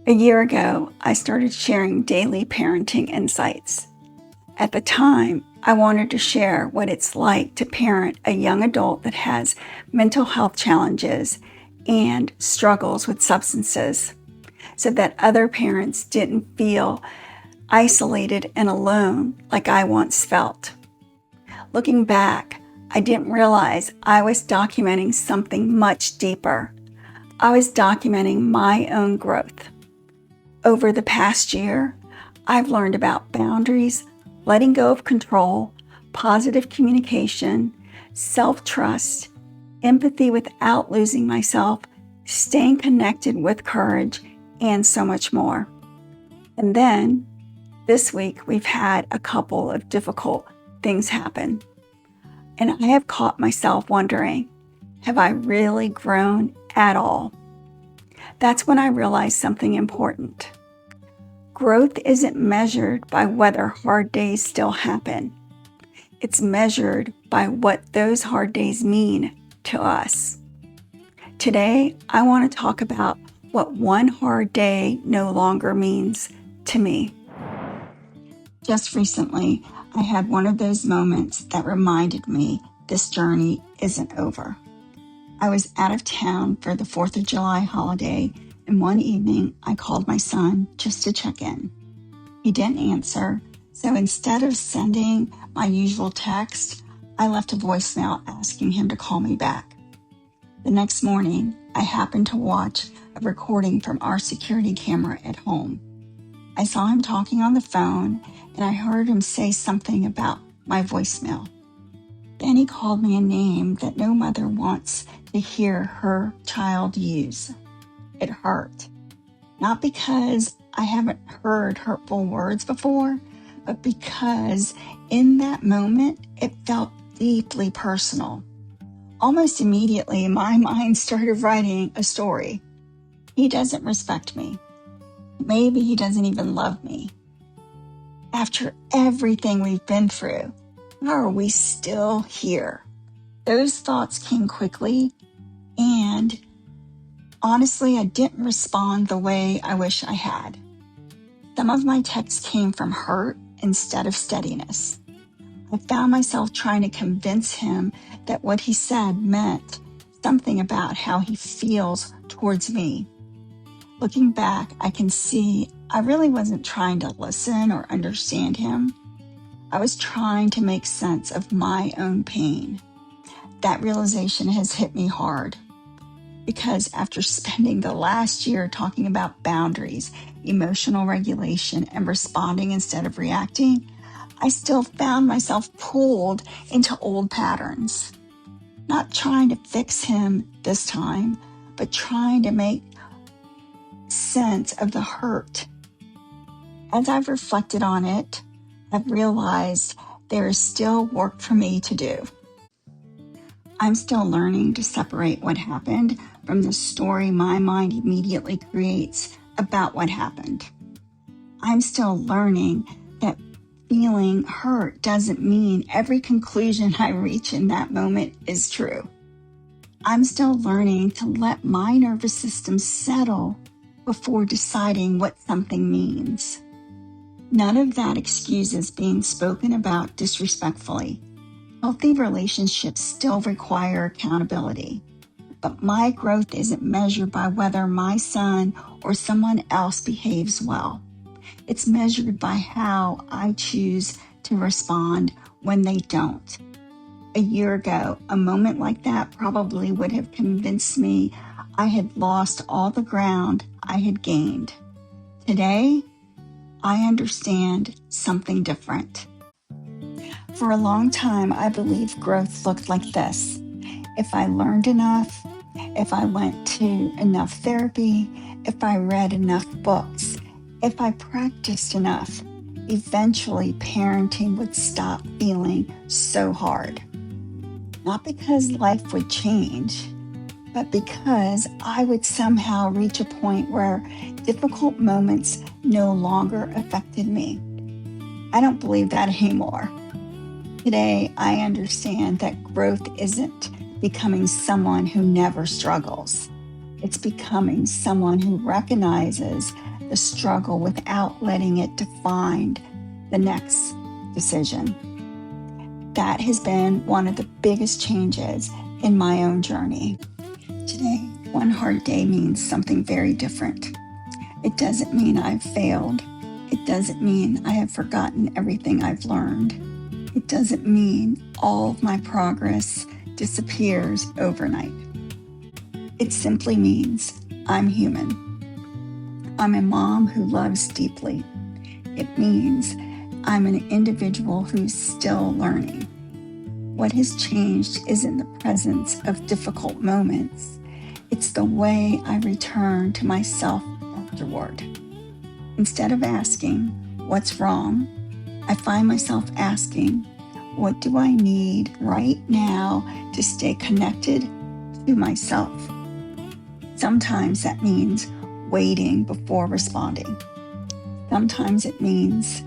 A year ago, I started sharing daily parenting insights. At the time, I wanted to share what it's like to parent a young adult that has mental health challenges and struggles with substances so that other parents didn't feel isolated and alone like I once felt. Looking back, I didn't realize I was documenting something much deeper. I was documenting my own growth. Over the past year, I've learned about boundaries, letting go of control, positive communication, self-trust, empathy without losing myself, staying connected with courage, and so much more. And then, this week, we've had a couple of difficult things happen. And I have caught myself wondering, have I really grown at all? That's when I realized something important. Growth isn't measured by whether hard days still happen. It's measured by what those hard days mean to us. Today, I want to talk about what one hard day no longer means to me. Just recently, I had one of those moments that reminded me this journey isn't over. I was out of town for the 4th of July holiday, and one evening I called my son just to check in. He didn't answer, so instead of sending my usual text, I left a voicemail asking him to call me back. The next morning, I happened to watch a recording from our security camera at home. I saw him talking on the phone, and I heard him say something about my voicemail. Then he called me a name that no mother wants to hear her child use. It hurt. Not because I haven't heard hurtful words before, but because in that moment, it felt deeply personal. Almost immediately, my mind started writing a story. He doesn't respect me. Maybe he doesn't even love me. After everything we've been through, how are we still here? Those thoughts came quickly, and honestly, I didn't respond the way I wish I had. Some of my texts came from hurt instead of steadiness. I found myself trying to convince him that what he said meant something about how he feels towards me. Looking back, I can see I really wasn't trying to listen or understand him. I was trying to make sense of my own pain. That realization has hit me hard because after spending the last year talking about boundaries, emotional regulation, and responding instead of reacting, I still found myself pulled into old patterns. Not trying to fix him this time, but trying to make sense of the hurt. As I've reflected on it, I've realized there is still work for me to do. I'm still learning to separate what happened from the story my mind immediately creates about what happened. I'm still learning that feeling hurt doesn't mean every conclusion I reach in that moment is true. I'm still learning to let my nervous system settle before deciding what something means. None of that excuses being spoken about disrespectfully. Healthy relationships still require accountability, but my growth isn't measured by whether my son or someone else behaves well. It's measured by how I choose to respond when they don't. A year ago, a moment like that probably would have convinced me I had lost all the ground I had gained. Today, I understand something different. For a long time, I believed growth looked like this. If I learned enough, if I went to enough therapy, if I read enough books, if I practiced enough, eventually parenting would stop feeling so hard. Not because life would change, but because I would somehow reach a point where difficult moments no longer affected me. I don't believe that anymore. Today, I understand that growth isn't becoming someone who never struggles. It's becoming someone who recognizes the struggle without letting it define the next decision. That has been one of the biggest changes in my own journey. Today, one hard day means something very different. It doesn't mean I've failed. It doesn't mean I have forgotten everything I've learned. It doesn't mean all of my progress disappears overnight. It simply means I'm human. I'm a mom who loves deeply. It means I'm an individual who's still learning. What has changed isn't the presence of difficult moments. It's the way I return to myself afterward. Instead of asking, what's wrong? I find myself asking, what do I need right now to stay connected to myself? Sometimes that means waiting before responding. Sometimes it means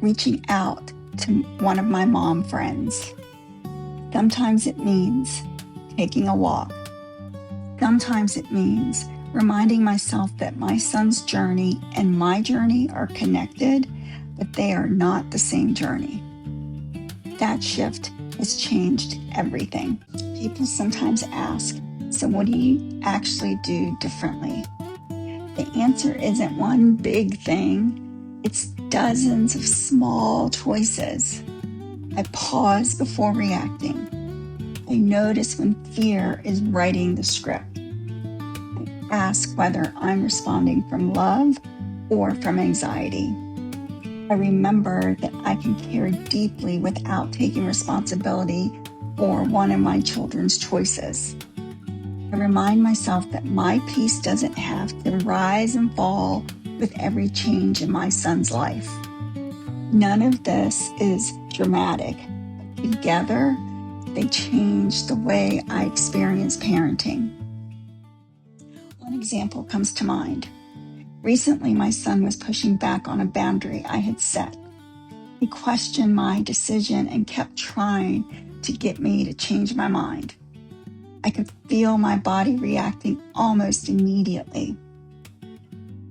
reaching out to one of my mom friends. Sometimes it means taking a walk. Sometimes it means reminding myself that my son's journey and my journey are connected, but they are not the same journey. That shift has changed everything. People sometimes ask, so what do you actually do differently? The answer isn't one big thing. It's dozens of small choices. I pause before reacting. I notice when fear is writing the script. I ask whether I'm responding from love or from anxiety. I remember that I can care deeply without taking responsibility for one of my children's choices. I remind myself that my peace doesn't have to rise and fall with every change in my son's life. None of this is dramatic. Together, they change the way I experience parenting. One example comes to mind. Recently, my son was pushing back on a boundary I had set. He questioned my decision and kept trying to get me to change my mind. I could feel my body reacting almost immediately.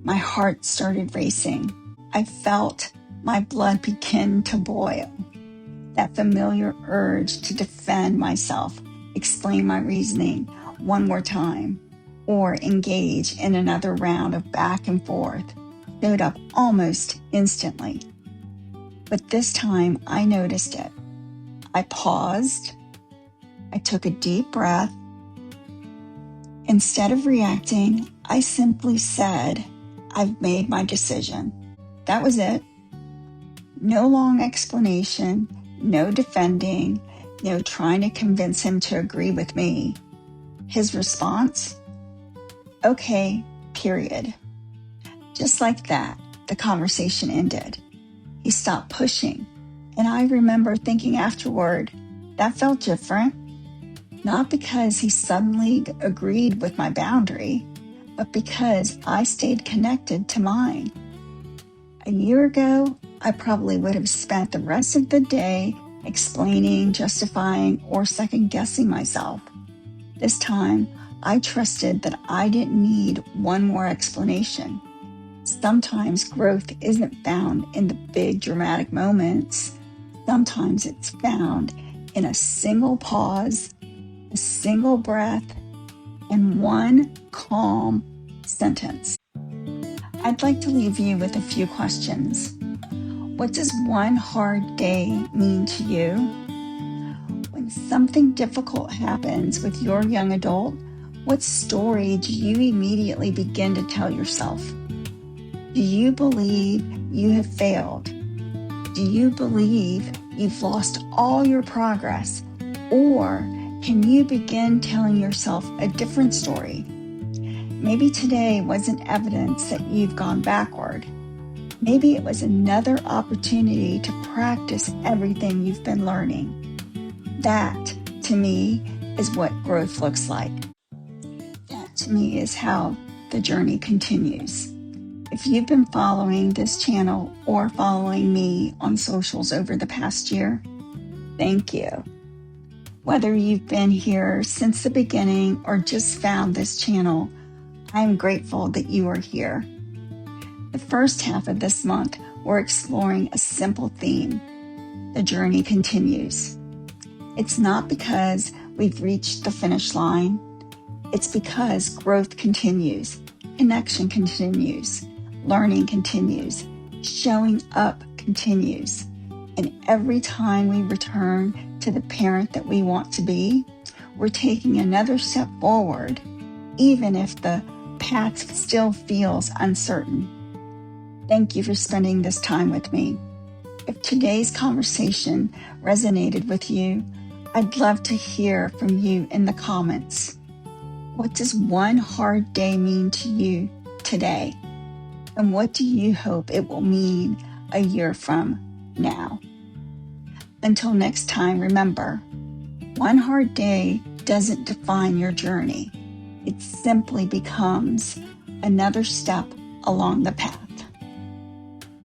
My heart started racing. I felt my blood begin to boil. That familiar urge to defend myself, explain my reasoning one more time, or engage in another round of back and forth showed up almost instantly. But this time I noticed it. I paused. I took a deep breath. Instead of reacting, I simply said, I've made my decision. That was it. No long explanation, no defending, no trying to convince him to agree with me. His response? Okay, period. Just like that, the conversation ended. He stopped pushing, and I remember thinking afterward, that felt different. Not because he suddenly agreed with my boundary, but because I stayed connected to mine. A year ago, I probably would have spent the rest of the day explaining, justifying, or second-guessing myself. This time, I trusted that I didn't need one more explanation. Sometimes growth isn't found in the big dramatic moments. Sometimes it's found in a single pause, a single breath, and one calm sentence. I'd like to leave you with a few questions. What does one hard day mean to you? When something difficult happens with your young adult, what story do you immediately begin to tell yourself? Do you believe you have failed? Do you believe you've lost all your progress? Or can you begin telling yourself a different story? Maybe today wasn't evidence that you've gone backward. Maybe it was another opportunity to practice everything you've been learning. That, to me, is what growth looks like. That, to me, is how the journey continues. If you've been following this channel or following me on socials over the past year, thank you. Whether you've been here since the beginning or just found this channel, I am grateful that you are here. The first half of this month, we're exploring a simple theme. The journey continues. It's not because we've reached the finish line. It's because growth continues, connection continues, learning continues, showing up continues. And every time we return to the parent that we want to be, we're taking another step forward, even if the path still feels uncertain. Thank you for spending this time with me. If today's conversation resonated with you, I'd love to hear from you in the comments. What does one hard day mean to you today? And what do you hope it will mean a year from now? Until next time, remember, one hard day doesn't define your journey. It simply becomes another step along the path.